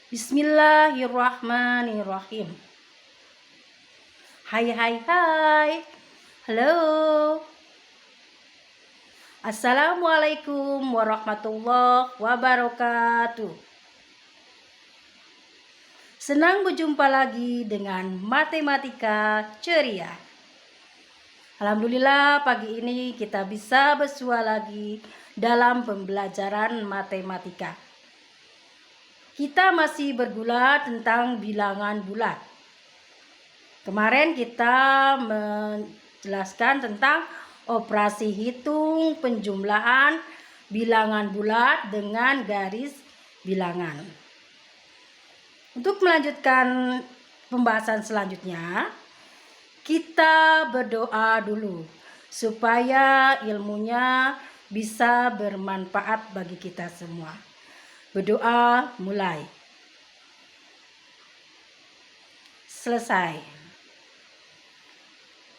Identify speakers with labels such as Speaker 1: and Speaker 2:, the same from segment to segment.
Speaker 1: Bismillahirrahmanirrahim. Hai hai hai. Halo. Assalamualaikum warahmatullahi wabarakatuh. Senang berjumpa lagi dengan Matematika Ceria. Alhamdulillah pagi ini kita bisa bersua lagi dalam pembelajaran matematika. Kita masih bergulat tentang bilangan bulat. Kemarin kita menjelaskan tentang operasi hitung penjumlahan bilangan bulat dengan garis bilangan. Untuk melanjutkan pembahasan selanjutnya, kita berdoa dulu supaya ilmunya bisa bermanfaat bagi kita semua. Berdoa mulai. Selesai.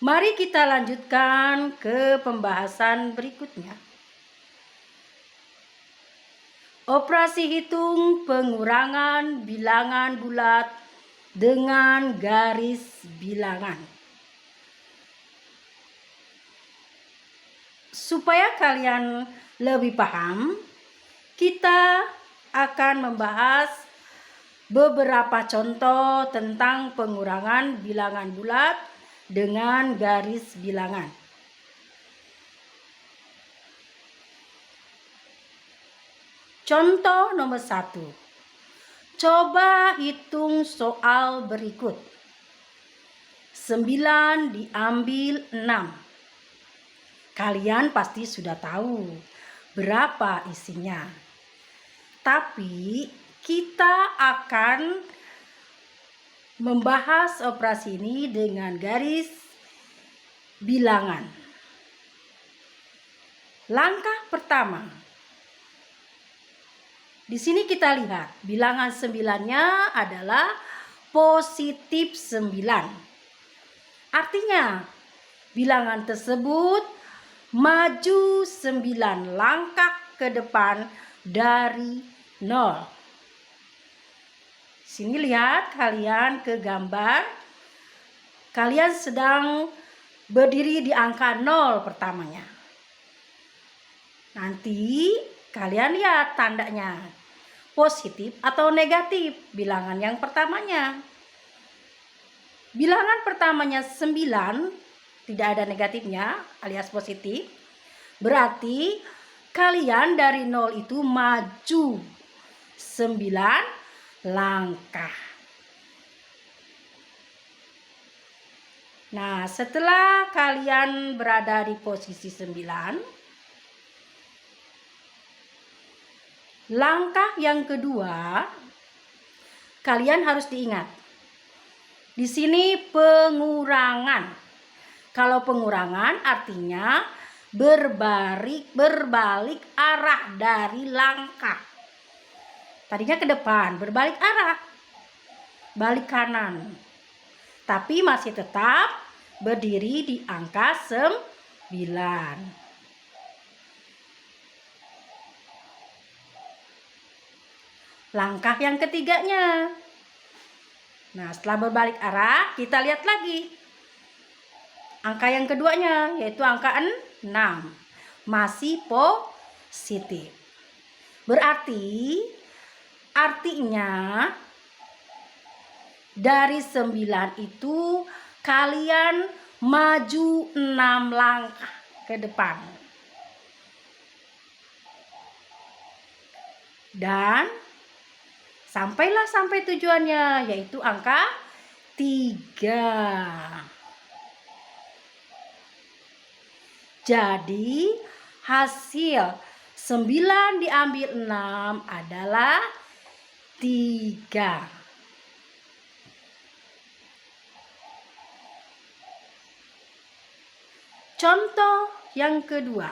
Speaker 1: Mari kita lanjutkan ke pembahasan berikutnya. Operasi hitung pengurangan bilangan bulat dengan garis bilangan. Supaya kalian lebih paham, kita akan membahas beberapa contoh tentang pengurangan bilangan bulat dengan garis bilangan. Contoh nomor 1. Coba hitung soal berikut. 9 diambil 6. Kalian pasti sudah tahu berapa isinya. Tapi kita akan membahas operasi ini dengan garis bilangan. Langkah pertama. Di sini kita lihat bilangan 9-nya adalah positif 9. Artinya bilangan tersebut maju 9 langkah ke depan dari 0. Sini lihat kalian ke gambar. Kalian sedang berdiri di angka 0 pertamanya. Nanti kalian lihat tandanya. Positif atau negatif bilangan yang pertamanya. Bilangan pertamanya 9, tidak ada negatifnya alias positif. Berarti kalian dari 0 itu maju 9 langkah. Nah, setelah kalian berada di posisi 9, langkah yang kedua, kalian harus diingat. Di sini pengurangan. Kalau pengurangan artinya berbalik arah dari langkah. Tadinya ke depan, berbalik arah, balik kanan. Tapi masih tetap berdiri di angka 9. Langkah yang ketiganya. Nah, setelah berbalik arah, kita lihat lagi angka yang keduanya, yaitu angka 6. Masih positif. Artinya dari 9 itu kalian maju 6 langkah ke depan. Dan sampailah sampai tujuannya, yaitu angka 3. Jadi hasil 9 diambil 6 adalah 3. Contoh yang kedua.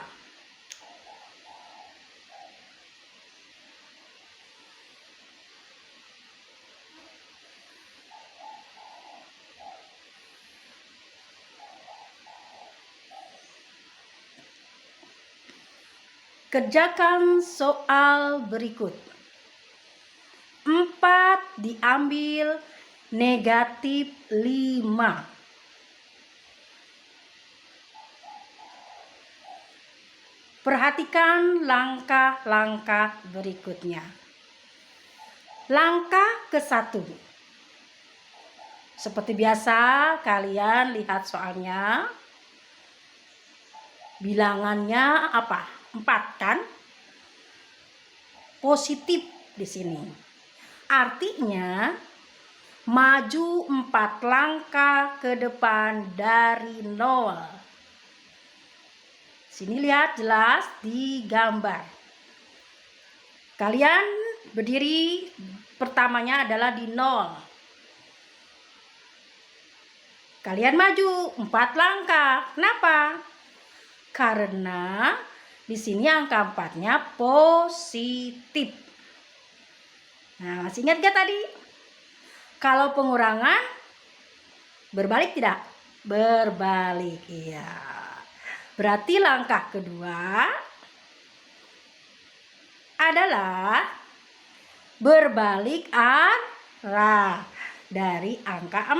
Speaker 1: Kerjakan soal berikut. 4 diambil negatif 5. Perhatikan langkah-langkah berikutnya. Langkah ke-1. Seperti biasa, kalian lihat soalnya. Bilangannya apa? 4 kan? Positif di sini. Artinya maju 4 langkah ke depan dari 0. Sini lihat jelas di gambar. Kalian berdiri, pertamanya adalah di 0. Kalian maju 4 langkah. Kenapa? Karena di sini angka 4-nya positif. Nah, masih ingat gak tadi? Kalau pengurangan berbalik tidak? Berbalik, iya. Berarti langkah kedua adalah berbalik arah dari angka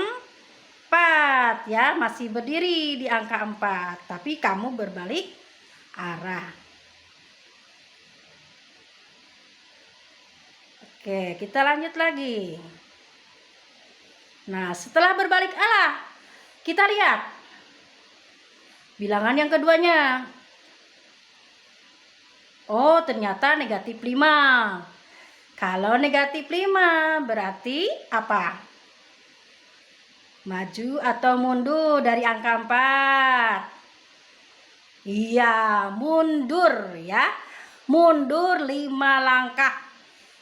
Speaker 1: 4 ya, masih berdiri di angka 4, tapi kamu berbalik arah. Oke, kita lanjut lagi. Nah, setelah berbalik arah, kita lihat bilangan yang keduanya. Oh, ternyata negatif 5. Kalau negatif 5 berarti apa? Maju atau mundur dari angka 4? Iya, mundur ya. Mundur 5 langkah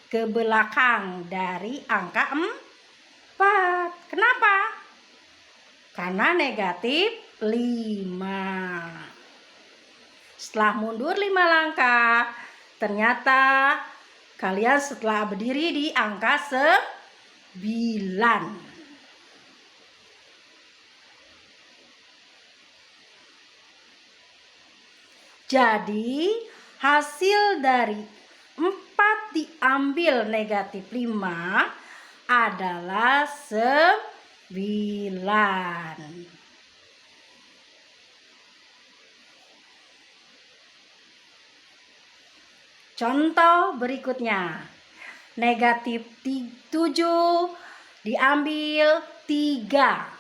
Speaker 1: ke belakang dari angka 4. Kenapa? Karena negatif 5. Setelah mundur 5 langkah, ternyata kalian setelah berdiri di angka 9. Jadi hasil dari 4 diambil negatif 5 adalah 9. Contoh berikutnya. Negatif 7 diambil 3.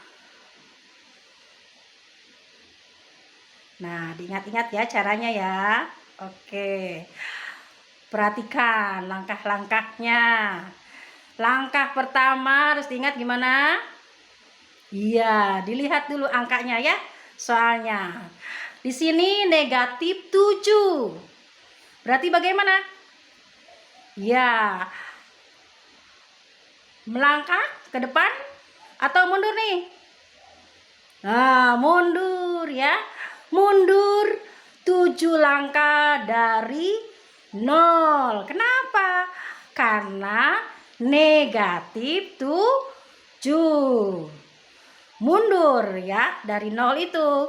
Speaker 1: Nah, diingat-ingat ya caranya ya. Oke. Perhatikan langkah-langkahnya. Langkah pertama harus diingat gimana? Iya, dilihat dulu angkanya ya. Soalnya di sini negatif 7. Berarti bagaimana? Ya, melangkah ke depan atau mundur nih? Nah, mundur ya. Mundur 7 langkah dari 0. Kenapa? Karena negatif 7. Mundur ya dari 0 itu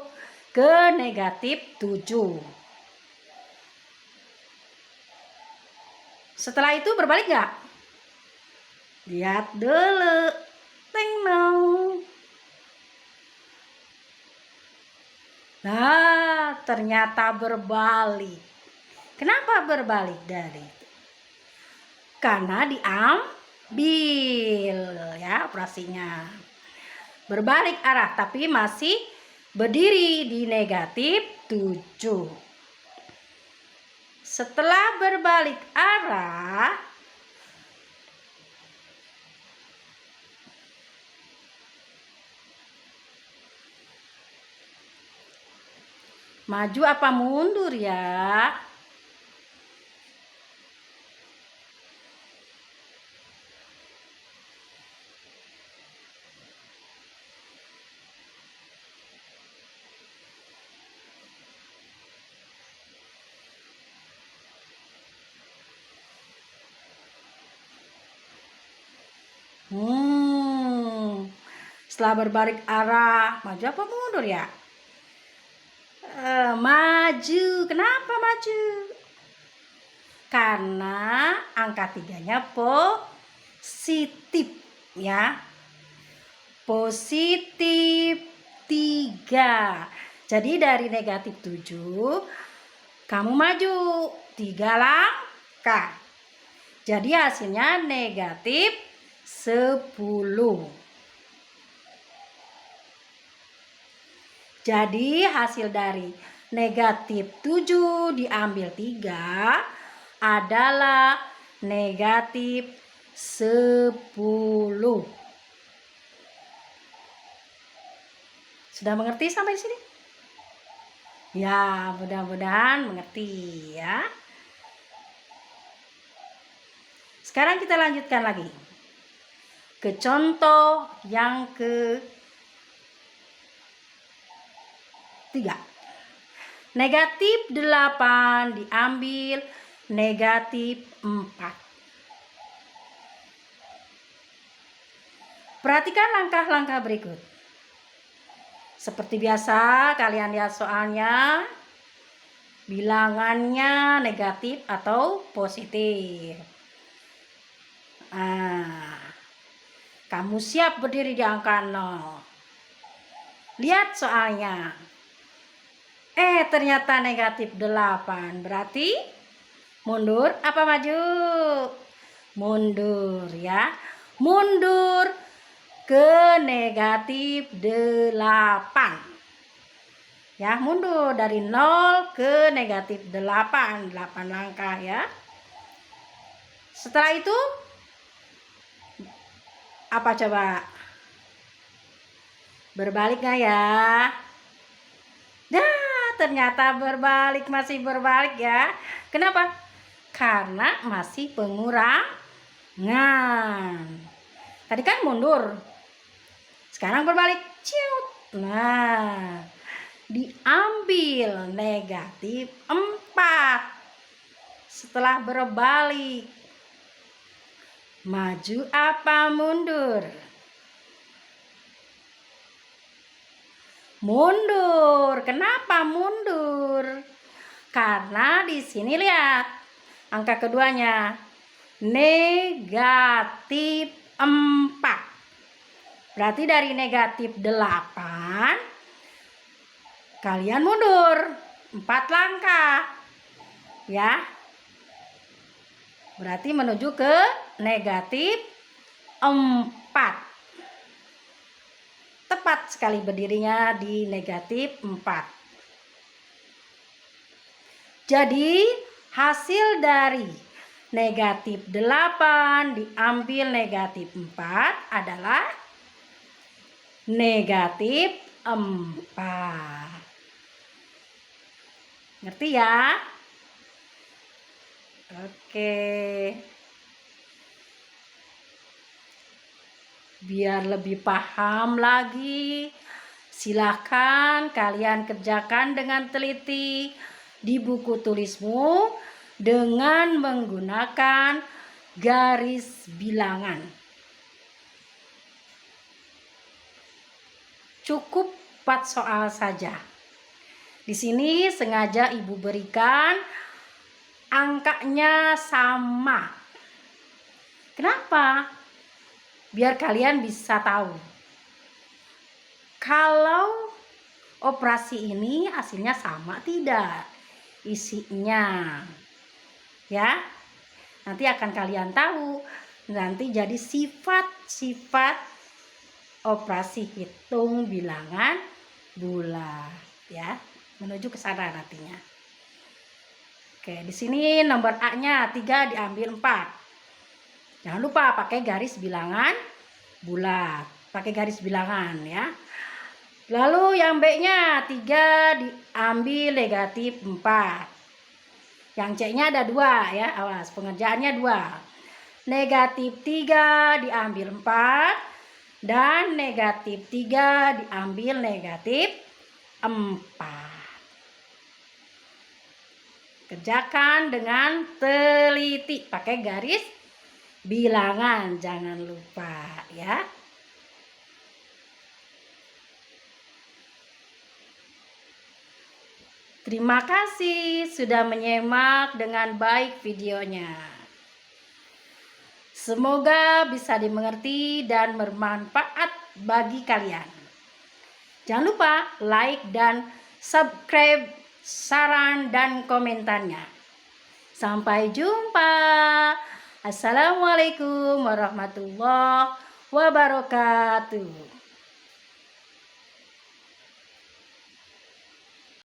Speaker 1: ke negatif 7. Setelah itu berbalik nggak? Lihat dulu. Teng nong. Nah, ternyata berbalik. Kenapa berbalik dari itu? Karena diambil ya operasinya. Berbalik arah tapi masih berdiri di negatif 7. Setelah berbalik arah, maju apa mundur ya? Setelah berbalik arah, maju apa mundur ya? Maju. Kenapa maju? Karena angka 3-nya positif. ya. Positif 3. Jadi dari negatif 7 kamu maju 3 langkah. Jadi hasilnya negatif 10. Jadi hasil dari negatif 7 diambil 3 adalah negatif 10. Sudah mengerti sampai sini? Ya, mudah-mudahan mengerti ya. Sekarang kita lanjutkan lagi ke contoh yang ke-3. Negatif 8 diambil negatif 4. Perhatikan langkah-langkah berikut. Seperti biasa, kalian lihat soalnya, bilangannya negatif atau positif. Kamu siap berdiri di angka 0. Lihat soalnya. Ternyata negatif 8. Berarti mundur apa maju? Mundur ya. Mundur ke negatif 8. Ya, mundur dari 0 ke negatif 8. 8 langkah ya. Setelah itu apa coba? Berbalik nggak ya? Nah, ternyata berbalik, masih berbalik ya. Kenapa? Karena masih pengurangan. Tadi kan mundur. Sekarang berbalik. Ciut. Nah, diambil negatif 4. Setelah berbalik, maju apa mundur? Mundur. Kenapa mundur? Karena di sini lihat angka keduanya negatif 4. Berarti dari negatif 8 kalian mundur 4 langkah. Ya. Berarti menuju ke negatif 4. Tepat sekali berdirinya di negatif 4. Jadi hasil dari negatif 8 diambil negatif 4 adalah negatif 4. Ngerti ya? Oke. Biar lebih paham lagi, silahkan kalian kerjakan dengan teliti di buku tulismu dengan menggunakan garis bilangan. Cukup 4 soal saja. Di sini sengaja Ibu berikan angkanya sama. Kenapa? Biar kalian bisa tahu. Kalau operasi ini hasilnya sama tidak isinya. Ya. Nanti akan kalian tahu. Nanti jadi sifat-sifat operasi hitung bilangan bulat ya, menuju ke sana nantinya. Oke, di sini nomor A-nya 3 diambil 4. Jangan lupa pakai garis bilangan bulat, pakai garis bilangan ya. Lalu yang B-nya 3 diambil negatif 4. Yang C-nya ada 2 ya, awas pengerjaannya 2. Negatif 3 diambil 4. Dan negatif 3 diambil negatif 4. Kerjakan dengan teliti, pakai garis bilangan, jangan lupa ya. Terima kasih sudah menyimak dengan baik videonya. Semoga bisa dimengerti dan bermanfaat bagi kalian. Jangan lupa like dan subscribe, saran dan komentarnya. Sampai jumpa. Assalamualaikum warahmatullahi wabarakatuh.